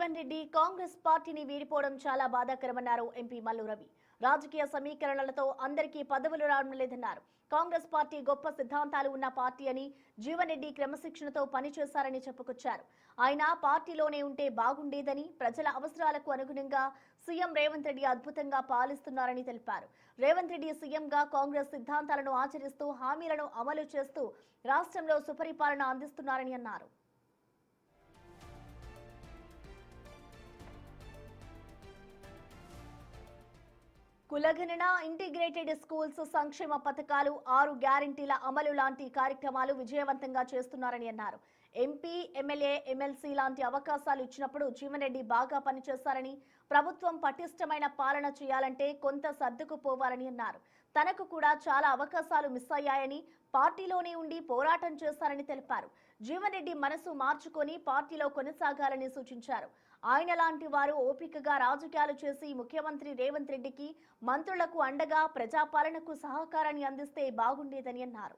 జీవన్ రెడ్డి కాంగ్రెస్ పార్టీని వీడిపోవడం చాలా బాధాకరమన్నారు ఎంపీ మల్లు రవి. రాజకీయ సమీకరణలతో అందరికీ పదవులు రావడం లేదన్నారు. కాంగ్రెస్ పార్టీ గొప్ప సిద్ధాంతాలు ఉన్న పార్టీ అని, జీవన్ రెడ్డి క్రమశిక్షణతో పనిచేశారని చెప్పుకొచ్చారు. ఆయన పార్టీలోనే ఉంటే బాగుండేదని, ప్రజల అవసరాలకు అనుగుణంగా సీఎం రేవంత్ రెడ్డి అద్భుతంగా పాలిస్తున్నారని తెలిపారు. రేవంత్ రెడ్డి సీఎంగా కాంగ్రెస్ సిద్ధాంతాలను ఆచరిస్తూ హామీలను అమలు చేస్తూ రాష్ట్రంలో సుపరిపాలన అందిస్తున్నారని అన్నారు. కులగణన, ఇంటిగ్రేటెడ్ స్కూల్స్, సంక్షేమ పథకాలు, 6 గ్యారంటీల అమలు లాంటి కార్యక్రమాలు విజయవంతంగా చేస్తున్నారని అన్నారు. ఎంపీ, ఎమ్మెల్యే, ఎమ్మెల్సీ లాంటి అవకాశాలు ఇచ్చినప్పుడు జీవన్ రెడ్డి బాగా పనిచేశారని, ప్రభుత్వం పటిష్టమైన పాలన చేయాలంటే కొంత సర్దుకుపోవాలని అన్నారు. తనకు కూడా చాలా అవకాశాలు మిస్ అయ్యాయని, పార్టీలోనే ఉండి పోరాటం చేశారని తెలిపారు. జీవన్ రెడ్డి మనసు మార్చుకొని పార్టీలో కొనసాగాలని సూచించారు. ఆయన లాంటి వారు ఓపికగా రాజకీయాలు చేసి ముఖ్యమంత్రి రేవంత్ రెడ్డికి, మంత్రులకు అండగా ప్రజాపాలనకు సహకారాన్ని అందిస్తే బాగుండేదని అన్నారు.